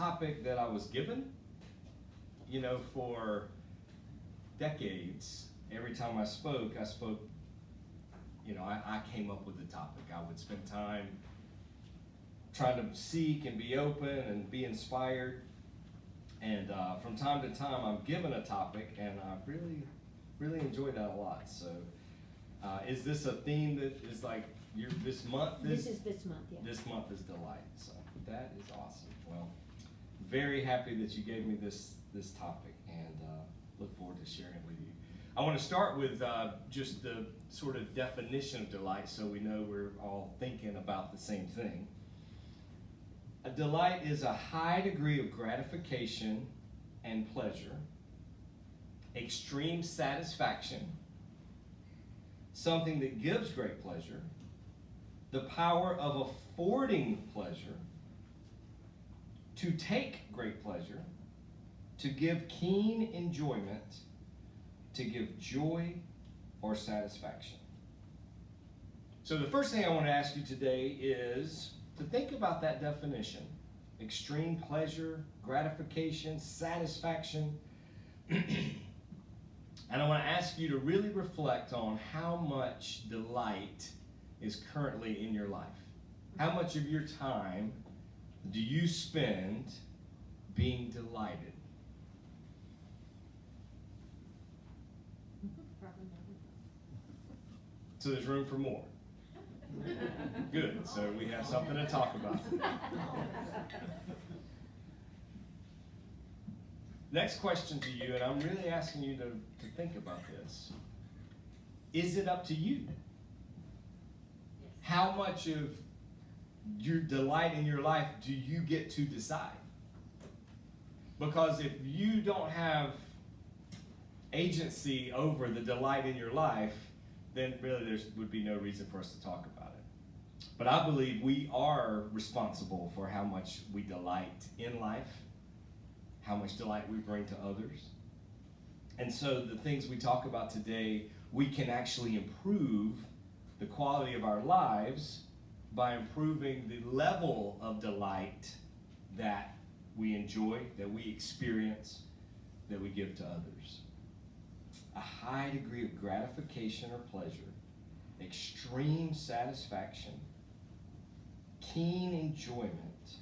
topic that I was given. You know, for decades, every time I spoke, you know, I came up with the topic. I would spend time trying to seek and be open and be inspired. And from time to time, I'm given a topic, and I really enjoy that a lot. So, is this a theme that is like this month? This is this month, yeah. This month is delight. So that is awesome. Well, very happy that you gave me this topic, and look forward to sharing it with you. I want to start with just the sort of definition of delight, so we know we're all thinking about the same thing. A delight is a high degree of gratification and pleasure, extreme satisfaction, something that gives great pleasure, the power of affording pleasure, to take great pleasure, to give keen enjoyment, to give joy or satisfaction. So the first thing I want to ask you today is to think about that definition: extreme pleasure, gratification, satisfaction. And I want to ask you to really reflect on how much delight is currently in your life. How much of your time do you spend being delighted? So there's room for more. Good, so we have something to talk about. Next question to you, and I'm really asking you to think about this. Is it up to you? How much of your delight in your life do you get to decide? Because if you don't have agency over the delight in your life, then really there would be no reason for us to talk about it. But I believe we are responsible for how much we delight in life, how much delight we bring to others. And so the things we talk about today, we can actually improve the quality of our lives by improving the level of delight that we enjoy, that we experience, that we give to others. A high degree of gratification or pleasure, extreme satisfaction, keen enjoyment,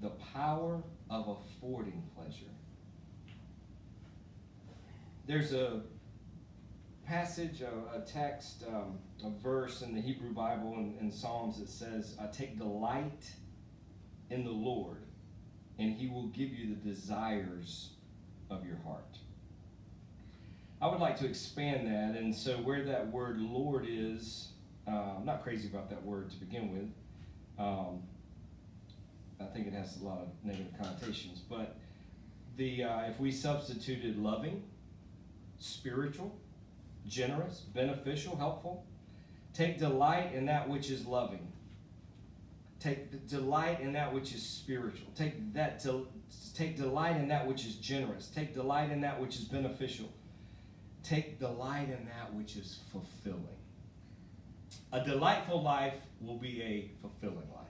the power of affording pleasure. There's a passage, a text, a verse in the Hebrew Bible in Psalms that says, take delight in the Lord, and he will give you the desires of your heart. I would like to expand that, and so where that word Lord is, I'm not crazy about that word to begin with. I think it has a lot of negative connotations, but if we substituted loving, spiritual, generous, beneficial, helpful, take delight in that which is loving. Take delight in that which is spiritual. Take delight in that which is generous. Take delight in that which is beneficial. Take delight in that which is fulfilling. A delightful life will be a fulfilling life.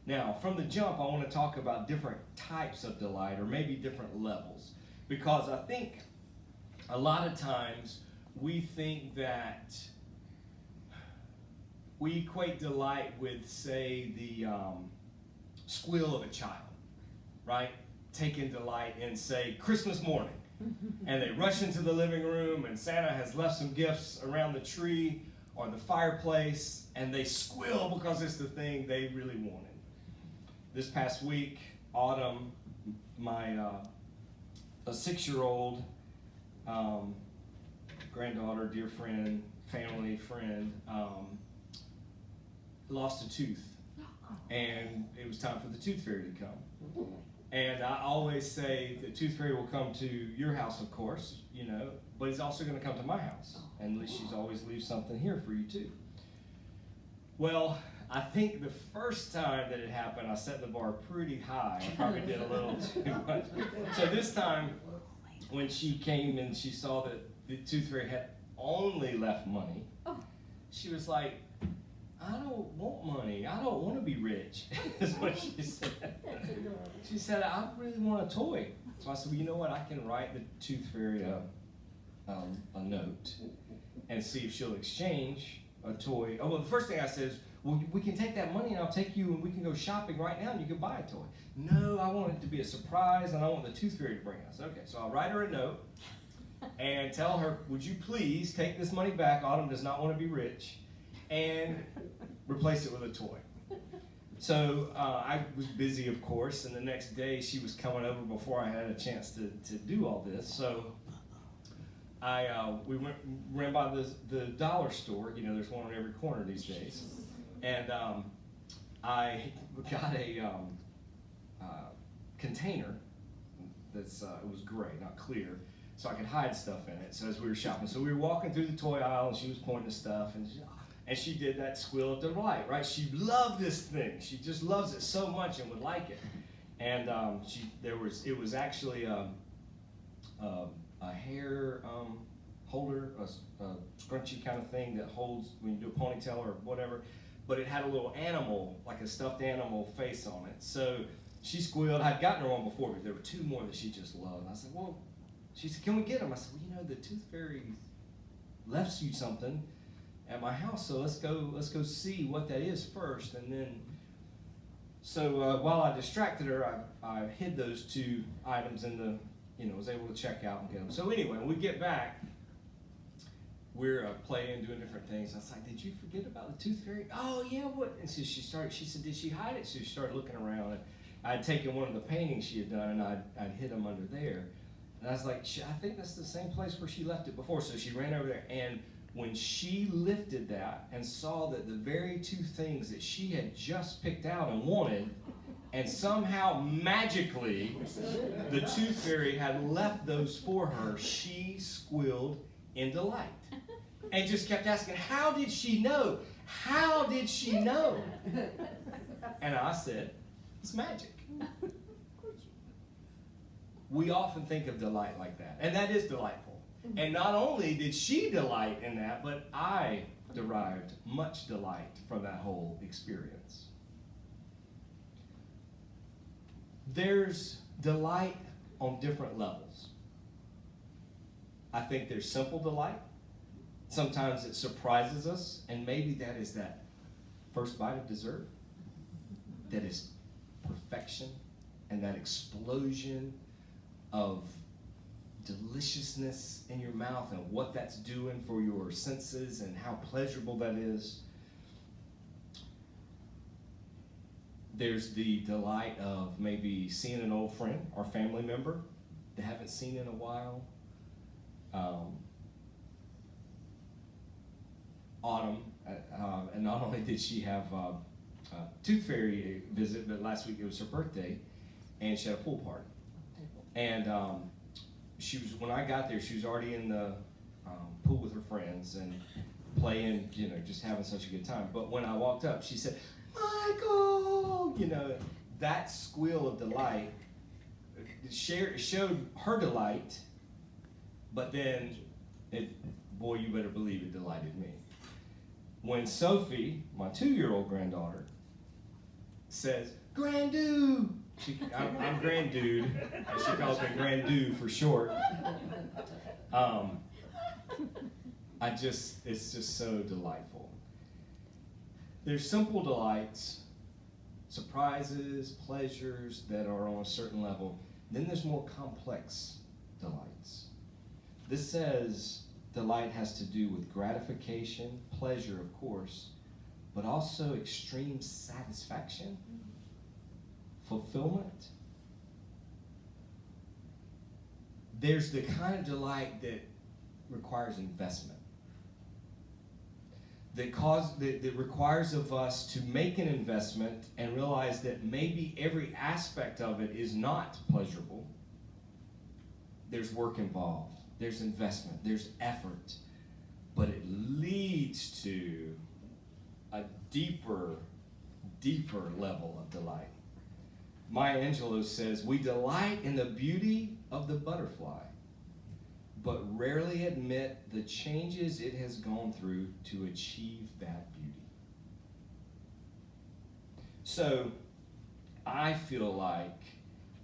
Now, from the jump, I want to talk about different types of delight, or maybe different levels, because I think a lot of times we think that we equate delight with, say, the squeal of a child, right? Taking delight in, say, Christmas morning. And they rush into the living room, and Santa has left some gifts around the tree or the fireplace, and they squeal because it's the thing they really wanted. This past week, Autumn, my a 6-year-old granddaughter, dear friend, family friend, lost a tooth, and it was time for the tooth fairy to come. And I always say the tooth fairy will come to your house, of course, you know, but he's also going to come to my house. And she's always leaves something here for you too. Well, I think the first time that it happened, I set the bar pretty high. I probably did a little too much. So this time, when she came and she saw that the tooth fairy had only left money, she was like, I don't want money. I don't want to be rich, is what she said. She said, I really want a toy. So I said, well, you know what? I can write the Tooth Fairy a note and see if she'll exchange a toy. Oh, well, the first thing I said is, well, we can take that money and I'll take you and we can go shopping right now and you can buy a toy. No, I want it to be a surprise and I want the Tooth Fairy to bring us. Okay, so I'll write her a note and tell her, would you please take this money back? Autumn does not want to be rich, and replace it with a toy. So I was busy, of course, and the next day she was coming over before I had a chance to do all this. So we ran by the dollar store. You know, there's one on every corner these days. And I got a container that's it was gray, not clear, so I could hide stuff in it. So as we were shopping, so we were walking through the toy aisle, and she was pointing to stuff, and she did that squeal of delight, right? She loved this thing. She just loves it so much and would like it. And it was actually a hair holder, a scrunchy kind of thing that holds when you do a ponytail or whatever. But it had a little animal, like a stuffed animal face on it. So she squealed. I'd gotten her one before, but there were two more that she just loved. I said, well, she said, can we get them? I said, well, you know, the Tooth Fairy left you something at my house, so let's go see what that is first. And then, so while I distracted her, I hid those two items in the, was able to check out and get them. So anyway, when we get back, we're playing, doing different things. I was like, did you forget about the Tooth Fairy? Oh, yeah, what? And so she said, did she hide it? So she started looking around, and I'd taken one of the paintings she had done, and I'd hid them under there. And I was like, I think that's the same place where she left it before. So she ran over there, and when she lifted that and saw that the very two things that she had just picked out and wanted, and somehow magically the Tooth Fairy had left those for her, she squealed in delight. And just kept asking, how did she know? How did she know? And I said, it's magic. We often think of delight like that, and that is delightful. And not only did she delight in that, but I derived much delight from that whole experience. There's delight on different levels. I think there's simple delight. Sometimes it surprises us, and maybe that is that first bite of dessert that is perfection, and that explosion of deliciousness in your mouth and what that's doing for your senses and how pleasurable that is. There's the delight of maybe seeing an old friend or family member they haven't seen in a while. Autumn, and not only did she have a Tooth Fairy visit, but last week it was her birthday, and she had a pool party. And when I got there, she was already in the pool with her friends and playing, just having such a good time. But when I walked up, she said, Michael, that squeal of delight showed her delight, but then boy, you better believe it delighted me. When Sophie, my 2-year-old granddaughter, says, Granddoo, I'm Granddude, and she calls me Granddoo for short. It's just so delightful. There's simple delights, surprises, pleasures that are on a certain level. Then there's more complex delights. This says delight has to do with gratification, pleasure, of course, but also extreme satisfaction, fulfillment. There's the kind of delight that requires investment, that requires of us to make an investment and realize that maybe every aspect of it is not pleasurable. There's work involved. There's investment, there's effort, but it leads to a deeper level of delight. Maya Angelou says, we delight in the beauty of the butterfly, but rarely admit the changes it has gone through to achieve that beauty. So I feel like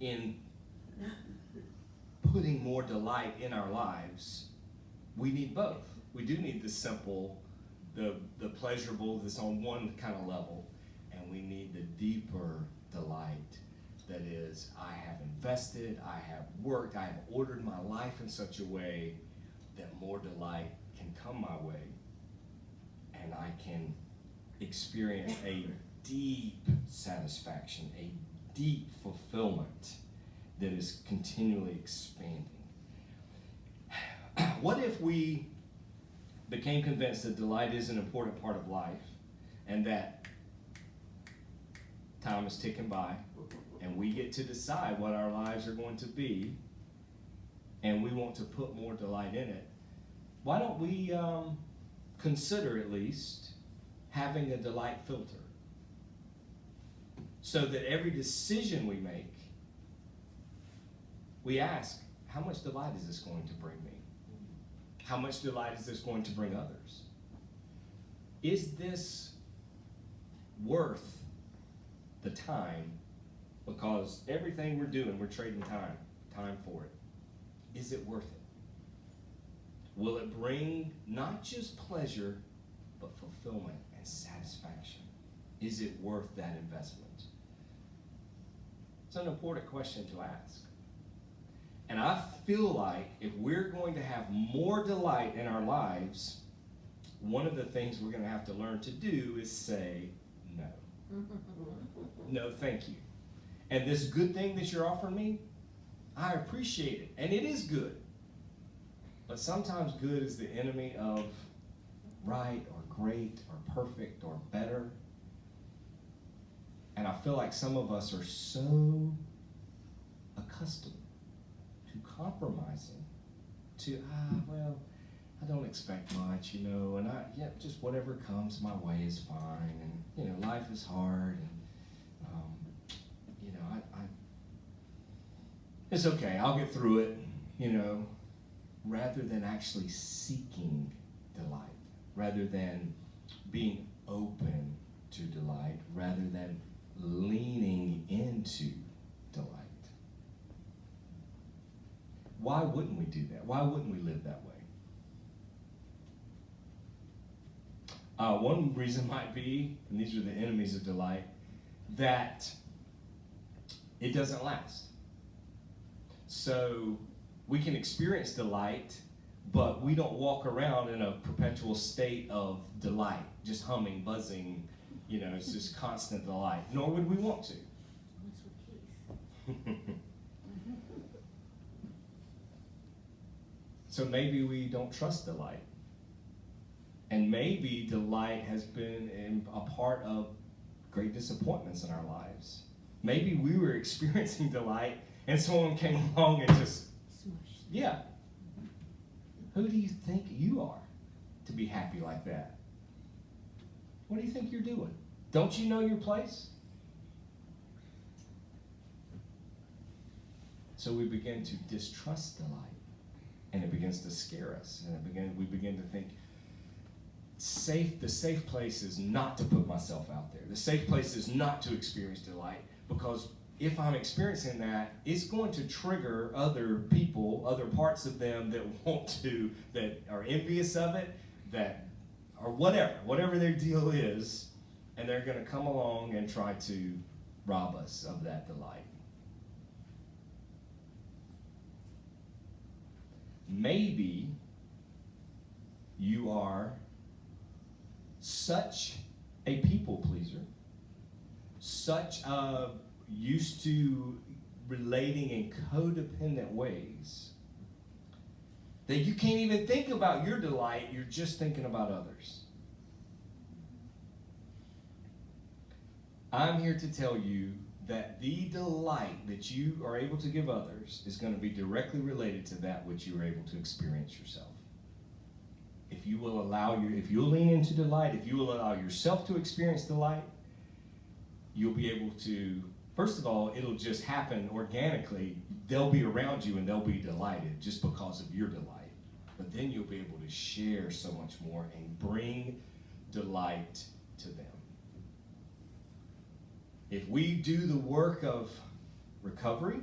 in putting more delight in our lives, we need both. We do need the simple, the pleasurable that's on one kind of level, and we need the deeper delight that is, I have invested, I have worked, I have ordered my life in such a way that more delight can come my way, and I can experience a deep satisfaction, a deep fulfillment that is continually expanding. What if we became convinced that delight is an important part of life, and that time is ticking by, and we get to decide what our lives are going to be, and we want to put more delight in it? Why don't we consider at least having a delight filter, so that every decision we make, we ask, how much delight is this going to bring me? How much delight is this going to bring others? Is this worth the time? Because everything we're doing, we're trading time for it. Is it worth it? Will it bring not just pleasure, but fulfillment and satisfaction? Is it worth that investment? It's an important question to ask. And I feel like if we're going to have more delight in our lives, one of the things we're going to have to learn to do is say no. No, thank you. And this good thing that you're offering me, I appreciate it. And it is good. But sometimes good is the enemy of right or great or perfect or better. And I feel like some of us are so accustomed to compromising, to, well, I don't expect much, and just whatever comes my way is fine, and, life is hard, and, it's okay, I'll get through it, rather than actually seeking delight, rather than being open to delight, rather than leaning into delight. Why wouldn't we do that? Why wouldn't we live that way? One reason might be, and these are the enemies of delight, that it doesn't last. So we can experience delight, but we don't walk around in a perpetual state of delight, just humming, buzzing, it's just constant delight. Nor would we want to. So maybe we don't trust delight. And maybe delight has been a part of great disappointments in our lives. Maybe we were experiencing delight and someone came along and just smushed. Yeah. Who do you think you are to be happy like that? What do you think you're doing? Don't you know your place? So we begin to distrust delight, and it begins to scare us, and we begin to think, the safe place is not to put myself out there. The safe place is not to experience delight, because if I'm experiencing that, it's going to trigger other people, other parts of them that are envious of it, or whatever their deal is, and they're going to come along and try to rob us of that delight. Maybe you are such a people pleaser, such used to relating in codependent ways, that you can't even think about your delight, you're just thinking about others. I'm here to tell you that the delight that you are able to give others is going to be directly related to that which you are able to experience yourself. If you will lean into delight, if you will allow yourself to experience delight, you'll be able to, first of all, it'll just happen organically. They'll be around you and they'll be delighted just because of your delight. But then you'll be able to share so much more and bring delight to them. If we do the work of recovery,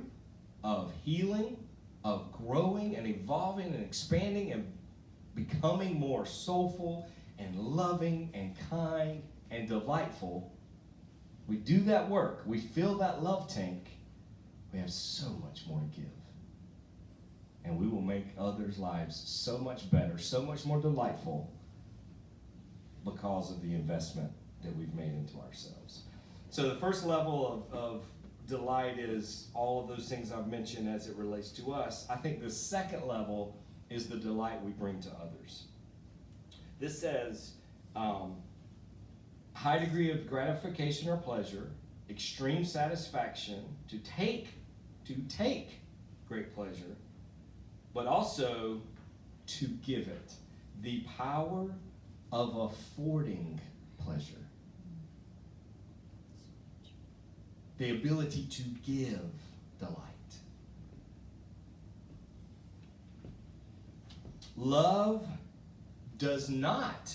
of healing, of growing and evolving and expanding and becoming more soulful and loving and kind and delightful, we do that work, we fill that love tank, we have so much more to give. And we will make others' lives so much better, so much more delightful because of the investment that we've made into ourselves. So the first level of delight is all of those things I've mentioned as it relates to us. I think the second level is the delight we bring to others. This says, high degree of gratification or pleasure, extreme satisfaction, to take great pleasure, but also to give it. The power of affording pleasure. The ability to give delight. Love does not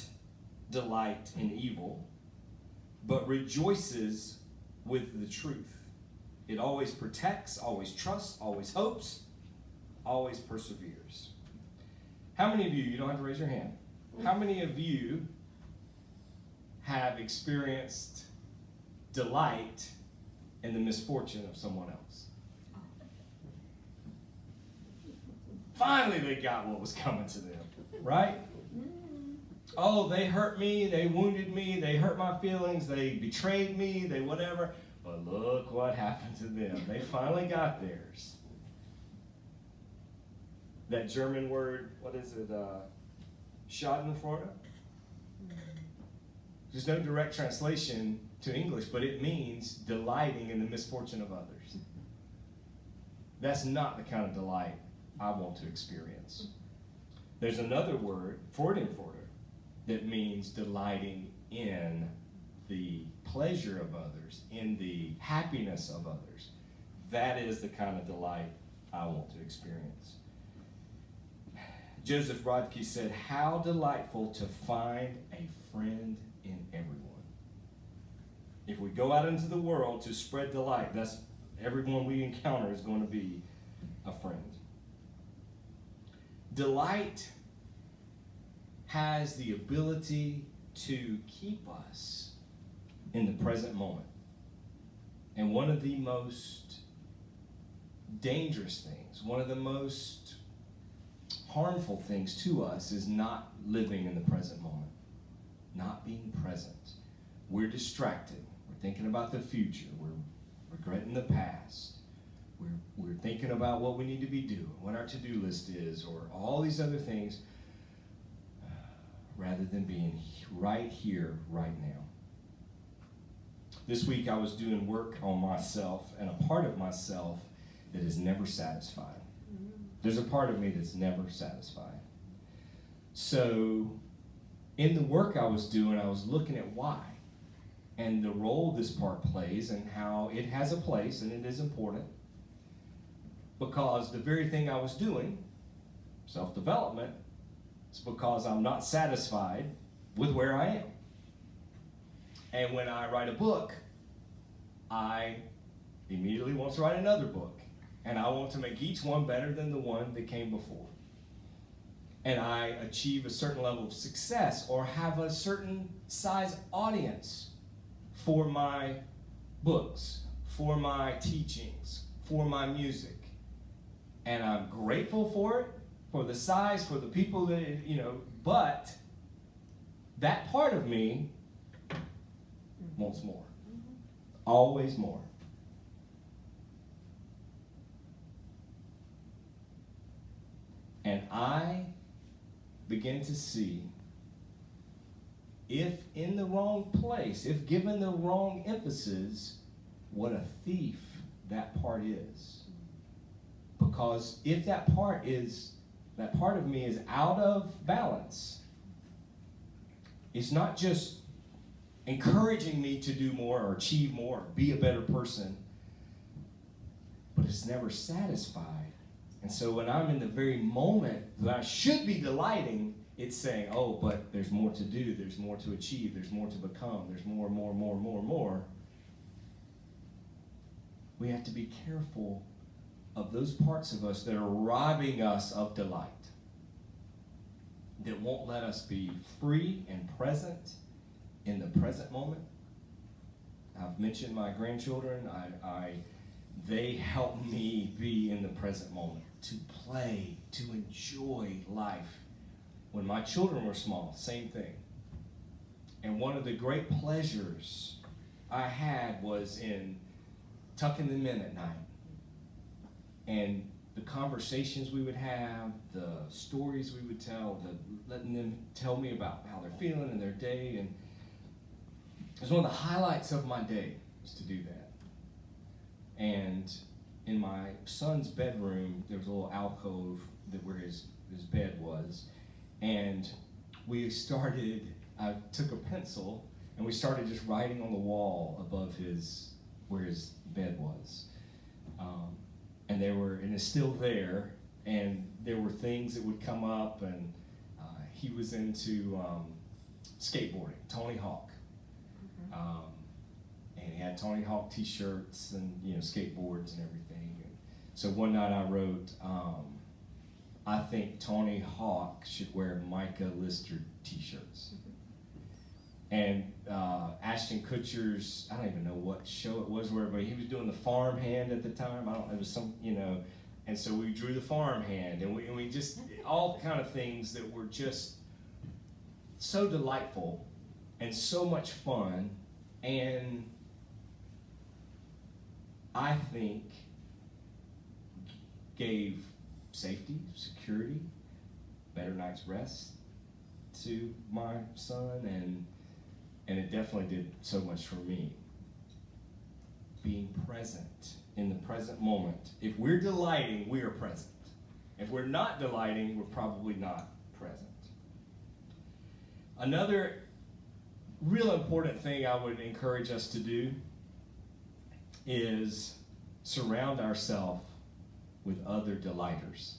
delight in evil, but rejoices with the truth. It always protects, always trusts, always hopes, always perseveres. How many of you don't have to raise your hand, how many of you have experienced delight in the misfortune of someone else? Finally they got what was coming to them, right? Oh, they hurt me, they wounded me, they hurt my feelings, they betrayed me, they whatever. But look what happened to them. They finally got theirs. That German word, what is it? Schadenfreude? There's no direct translation to English, but it means delighting in the misfortune of others. That's not the kind of delight I want to experience. There's another word, Freudenfreude, that means delighting in the pleasure of others, in the happiness of others. That is the kind of delight I want to experience. Joseph Brodsky said, how delightful to find a friend in everyone. If we go out into the world to spread delight, that's everyone we encounter is going to be a friend. Delight has the ability to keep us in the present moment. And one of the most dangerous things, one of the most harmful things to us is not living in the present moment, not being present. We're distracted. We're thinking about the future. We're regretting the past. We're thinking about what we need to be doing, what our to-do list is, or all these other things, rather than being right here, right now. This week I was doing work on myself, and a part of myself that is never satisfied. There's a part of me that's never satisfied. So in the work I was doing, I was looking at why and the role this part plays and how it has a place and it is important, because the very thing I was doing, self-development, is because I'm not satisfied with where I am. And when I write a book, I immediately want to write another book. And I want to make each one better than the one that came before. And I achieve a certain level of success or have a certain size audience for my books, for my teachings, for my music. And I'm grateful for it, for the size, for the people that, but that part of me wants more. Always more. And I begin to see, if in the wrong place, if given the wrong emphasis, what a thief that part is. Because if that part of me is out of balance, it's not just encouraging me to do more or achieve more or be a better person, but it's never satisfied. And so when I'm in the very moment that I should be delighting, it's saying, oh, but there's more to do, there's more to achieve, there's more to become, there's more. we have to be careful of those parts of us that are robbing us of delight, that won't let us be free and present in the present moment. I've mentioned my grandchildren. They help me be in the present moment, to play, to enjoy life. When my children were small, same thing. And one of the great pleasures I had was in tucking them in at night. And the conversations we would have, the stories we would tell, letting them tell me about how they're feeling in their day. And it was one of the highlights of my day, was to do that. And in my son's bedroom, there was a little alcove where his bed was. And I took a pencil and we started just writing on the wall above where his bed was. And it's still there, and there were things that would come up, and he was into skateboarding, Tony Hawk. And he had Tony Hawk t-shirts and skateboards and everything. And so one night I wrote, I think Tony Hawk should wear Micah Lister t-shirts. And Ashton Kutcher's, I don't even know what show it was, but he was doing the farm hand at the time. It was some, and so we drew the farm hand, and we just, all kind of things that were just so delightful and so much fun, and I think gave safety, security, better night's rest to my son, and it definitely did so much for me. Being present in the present moment. If we're delighting, we are present. If we're not delighting, we're probably not present. Another real important thing I would encourage us to do is surround ourselves with other delighters.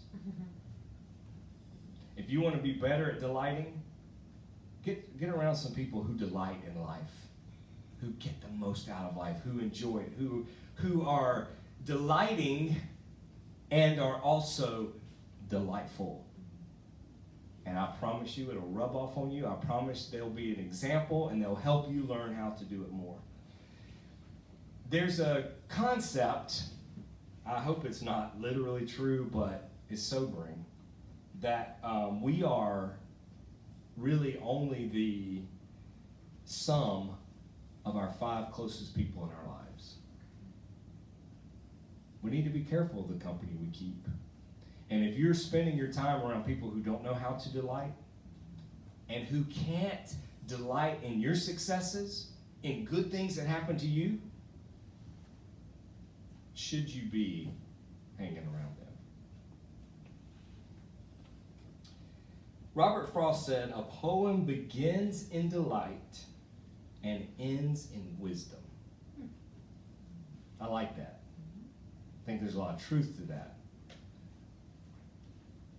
If you want to be better at delighting, get around some people who delight in life, who get the most out of life, who enjoy it, who are delighting and are also delightful. And I promise you it'll rub off on you. I promise they'll be an example and they'll help you learn how to do it more. There's a concept, I hope it's not literally true, but it's sobering, that we are really only the sum of our 5 closest people in our lives. We need to be careful of the company we keep. And if you're spending your time around people who don't know how to delight and who can't delight in your successes, in good things that happen to you, should you be hanging around them? Robert Frost said, "A poem begins in delight and ends in wisdom." I like that. I think there's a lot of truth to that.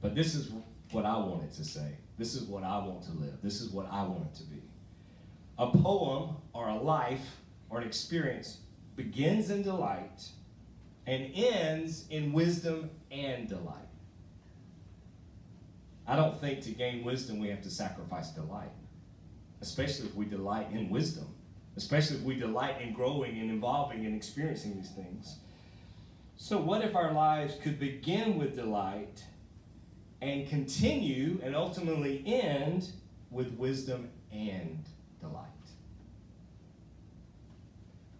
But this is what I wanted to say. This is what I want to live. This is what I want it to be. A poem or a life or an experience begins in delight and ends in wisdom and delight. I don't think to gain wisdom we have to sacrifice delight, especially if we delight in wisdom, especially if we delight in growing and evolving and experiencing these things. So what if our lives could begin with delight and continue and ultimately end with wisdom and delight?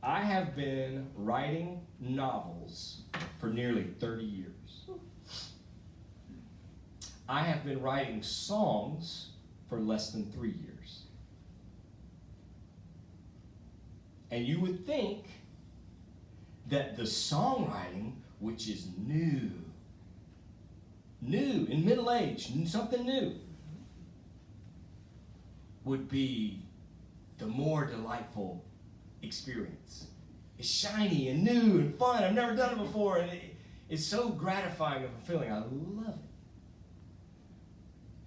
I have been writing novels for nearly 30 years. I have been writing songs for less than 3 years. And you would think that the songwriting, which is new in middle age, something new, would be the more delightful experience. It's shiny and new and fun. I've never done it before, and it's so gratifying of a feeling. I love it.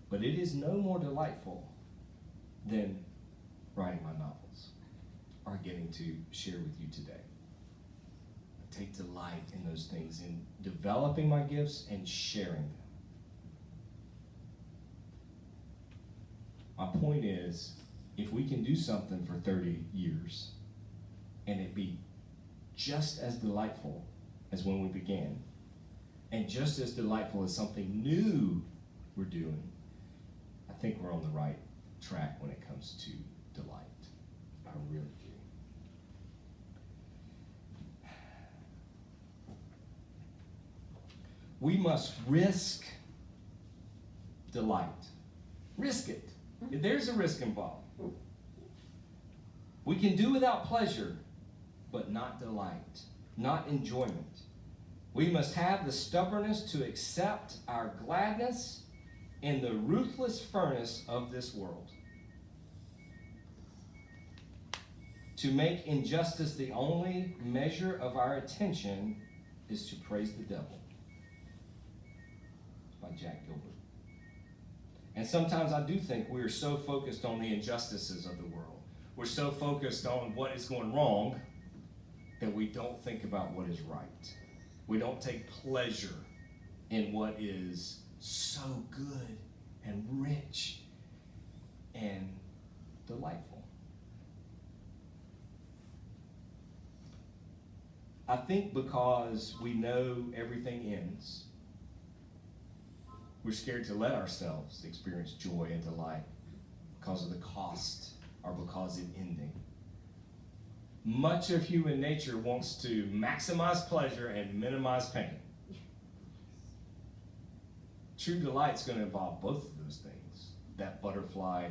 But it is no more delightful than writing my novels or getting to share with you today. take delight in those things, in developing my gifts and sharing them. My point is, if we can do something for 30 years and it be just as delightful as when we began, and just as delightful as something new we're doing, I think we're on the right track when it comes to delight. I really do. We must risk delight. Risk it. There's a risk involved. We can do without pleasure, but not delight, not enjoyment. We must have the stubbornness to accept our gladness in the ruthless furnace of this world. To make injustice the only measure of our attention is to praise the devil. It's by Jack Gilbert. And sometimes I do think we are so focused on the injustices of the world. We're so focused on what is going wrong that we don't think about what is right. We don't take pleasure in what is so good and rich and delightful. I think because we know everything ends, we're scared to let ourselves experience joy and delight because of the cost or because it's ending. Much of human nature wants to maximize pleasure and minimize pain. True delight's going to involve both of those things. That butterfly,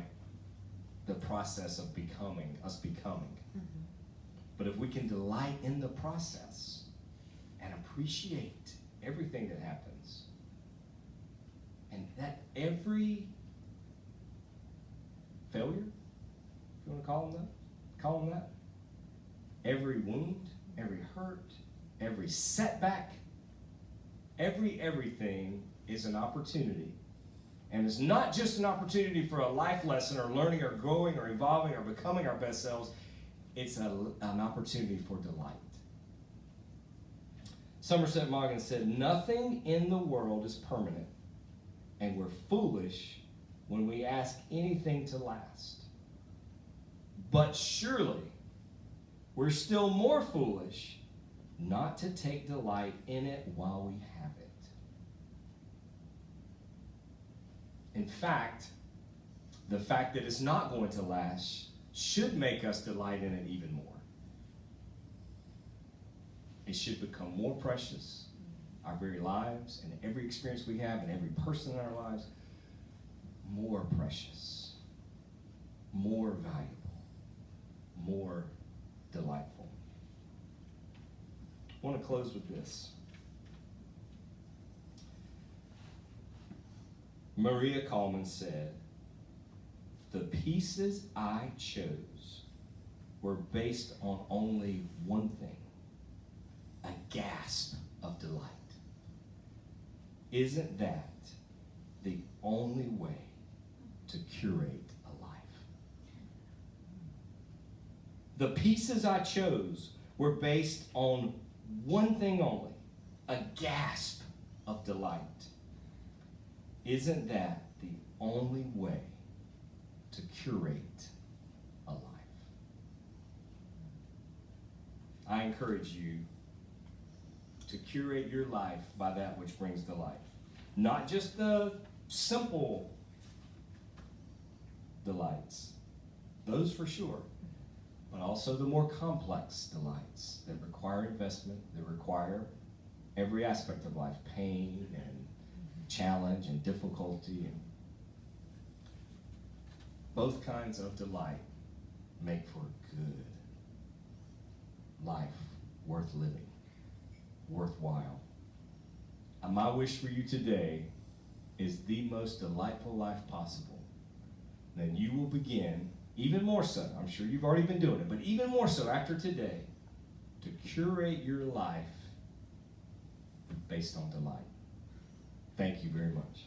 the process of becoming, us becoming. Mm-hmm. But if we can delight in the process and appreciate everything that happens, and that every failure, if you want to call them that, every wound, every hurt, every setback, everything is an opportunity. And it's not just an opportunity for a life lesson or learning or growing or evolving or becoming our best selves. It's an opportunity for delight. Somerset Maugham said, "Nothing in the world is permanent, and we're foolish when we ask anything to last. But surely we're still more foolish not to take delight in it while we have it." In fact, the fact that it's not going to last should make us delight in it even more. It should become more precious, our very lives and every experience we have and every person in our lives, more precious, more valuable, more delightful. I want to close with this. Maria Kalman said, "The pieces I chose were based on only one thing, a gasp of delight. Isn't that the only way to curate a life?" The pieces I chose were based on one thing only, a gasp of delight. Isn't that the only way to curate a life? I encourage you to curate your life by that which brings delight. Not just the simple delights, those for sure, but also the more complex delights that require investment, that require every aspect of life, pain and challenge and difficulty. And both kinds of delight make for a good life, worth living, worthwhile. And my wish for you today is the most delightful life possible. Then you will begin, even more so, I'm sure you've already been doing it, but even more so after today, to curate your life based on delight. Thank you very much.